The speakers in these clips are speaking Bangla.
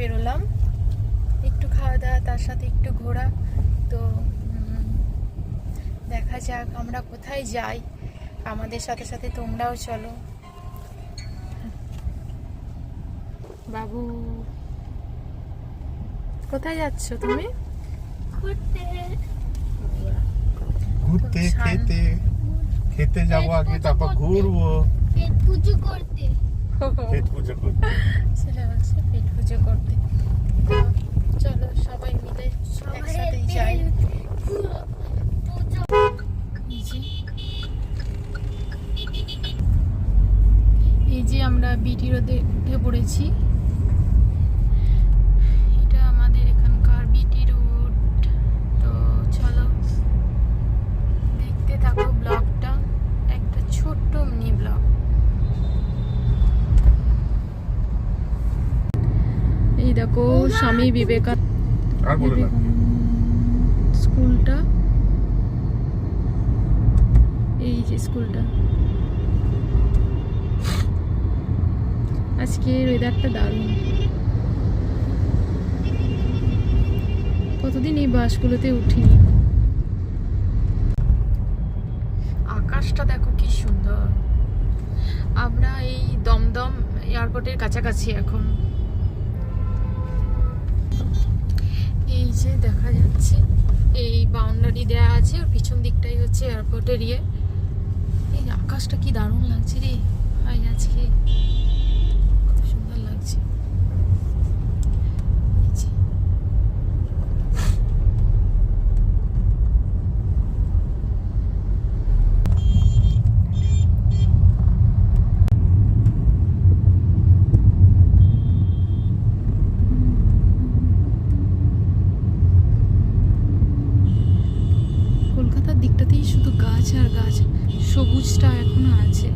বেরোলাম, একটু খাওয়া দাওয়া তার সাথে একটু ঘোরা। তো দেখা যাক আমরা কোথায় যাই, আমাদের সাথে সাথে তোমরাও চলো। বাবু কোথায় যাচ্ছ তুমি? ঘুরতে খেতে খেতে যাবো আগে, তারপর ঘুরবো। পেট পুজো করতে পেট পুজো করতে ছেলে বলছে পেট পুজো করতে। তো চলো সবাই মিলে একসাথেই যাই। এই যে আমরা বিটি রোডে উঠে পড়েছি। এটা আমাদের এখানকার বিটি রোড। তো চলো দেখতে থাকো ব্লগটা, একটা ছোট্ট মিনি ব্লগ। এই দেখো স্বামী বিবেকানন্দ স্কুলটা, এই যে স্কুলটা। আজকের ওয়েদারটা দারুণ। কতদিন এই বাসগুলোতে উঠিনি। আকাশটা দেখো কি সুন্দর। আমরা এই দমদম এয়ারপোর্টের কাছাকাছি এখন। এই যে দেখা যাচ্ছে এই বাউন্ডারি দেয়া আছে, ওর পিছন দিকটাই হচ্ছে এয়ারপোর্টের ইয়ে। এই আকাশটা কি দারুণ লাগছে রে ভাই, আজকে কত সুন্দর লাগছে। কলকাতার দিকটাতেই শুধু গাছ আর গাছ, সবুজটা এখনো আছে।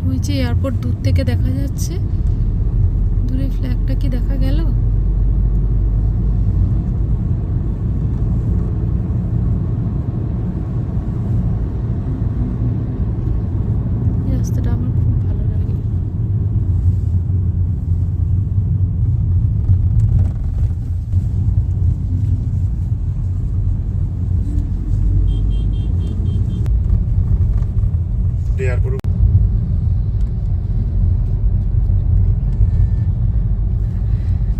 ওই যে এয়ারপোর্ট দূর থেকে দেখা যাচ্ছে, দূরে ফ্ল্যাগটা কি দেখা গেল? এই রাস্তাটা আমার খুব ভালো লাগে। এয়ারপোর্ট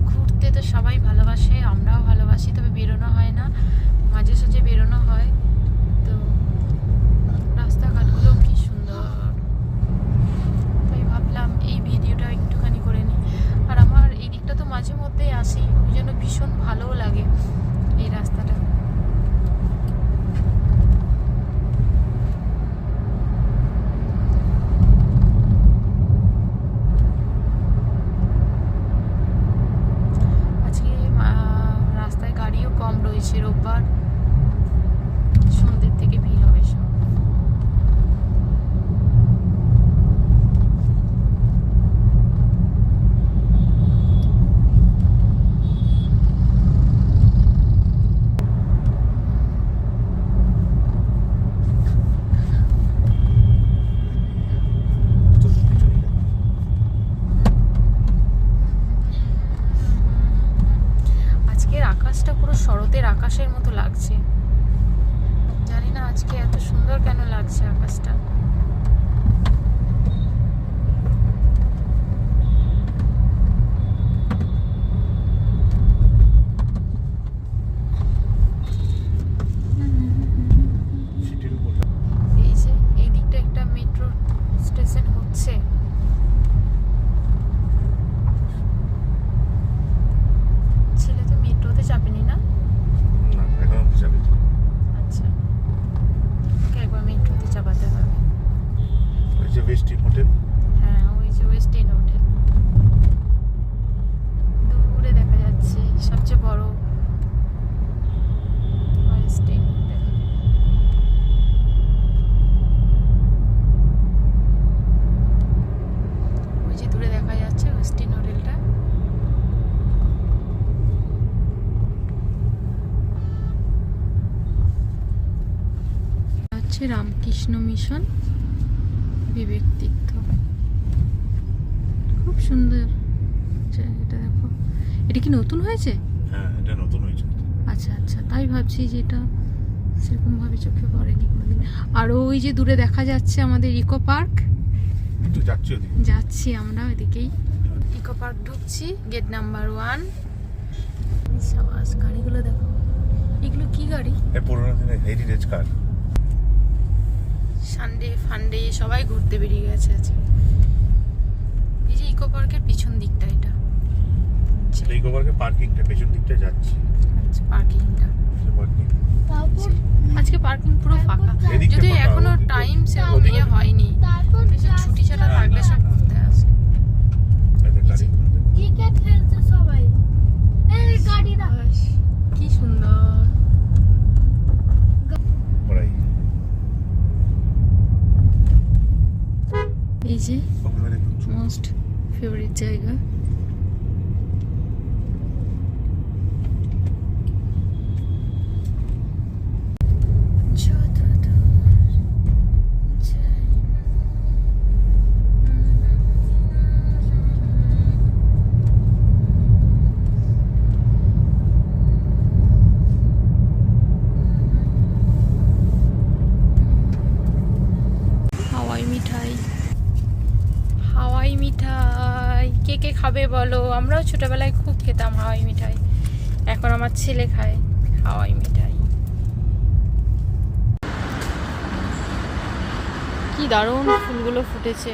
ঘুরতে তো সবাই ভালোবাসে, আমরাও ভালোবাসি, তবে বেরোনো হয় না, মাঝে সাঝে বেরোনো হয়। তো রাস্তাঘাটগুলো কি সুন্দর, তাই ভাবলাম এই ভিডিওটা একটুখানি করে নিই। আর আমার এই দিকটা তো মাঝে মধ্যেই আসি, ওই জন্য ভীষণ ভালোও লাগে এই রাস্তাটা। রাস্তায় গাড়িও কম রয়েছে, রোববার সন্ধ্যের থেকে ভিড় হবে সব। আজকের আকাশটা পুরো শরতের আকাশের মতো লাগছে, জানি না আজকে এত সুন্দর কেন লাগছে আকাশটা। সিটির উপর এই যে এই দিকটা একটা মেট্রো স্টেশন হচ্ছে। ছেলে তো মেট্রোতে চাপেনি না? না, এখন অব্দি যাবে। আচ্ছা, ওকে একবার মেট্রোতে চাপাতে হবে। ওই যে ওয়েস্টিন হোটেল, হ্যাঁ ওই যে ওয়েস্টিন হোটেল দূরে দেখা যাচ্ছে, সবচেয়ে বড় ওয়েস্টিন হোটেল। ওই যে দূরে দেখা যাচ্ছে ওয়েস্টিন হোটেলটা। হচ্ছে রামকৃষ্ণ মিশন বিবেক তীর্থ। সুন্দর জায়গাটা দেখো। এটা কি নতুন হয়েছে? হ্যাঁ, এটা নতুন হয়েছে। আচ্ছা আচ্ছা, তাই ভাবছি যে এটা সেরকম ভাবে চোখে পড়েনি কোনোদিন। আর ওই যে দূরে দেখা যাচ্ছে আমাদের ইকো পার্ক, একটু যাচ্ছি ওদিকে। যাচ্ছি আমরা ওইদিকেই। ইকো পার্ক ঢুকছি, গেট নাম্বার 1। সাবাস, গাড়িগুলো দেখো, এগুলো কি গাড়ি? এই পুরোনো দিনের হেরিটেজ কার। সানডে ফান্ডে সবাই ঘুরতে বেরিয়ে গেছে আজকে। এই যে ইকো পার্কের পিছন দিকটা, এটা এই গোবরকে পার্কিংটা পেছন দিকটা যাচ্ছি। পার্কিংটা। পার্কিং তারপর আজকে পার্কিং পুরো ফাঁকা, এদিকটা যদি ফাঁকা, এখনো ওদিকে। টাইম সেরকম ওদিকে। ইয়ে হয়নি। তারপর বেশি ছুটি ছাটা থাকলে সব ঘুরতে আসে। এদের গাড়ি ক্রিকেট খেলছে সবাই। এই গাড়িটা কি সুন্দর। ওরাই এই যে ওখানে দেখুন। মোস্ট ফেভারিট জায়গা। হাওয়াই মিঠাই, হাওয়াই মিঠাই কে কে খাবে বলো? আমরাও ছোটবেলায় খুব খেতাম হাওয়াই মিঠাই, এখন আমার ছেলে খায় হাওয়াই মিঠাই। কি দারুণ ফুলগুলো ফুটেছে।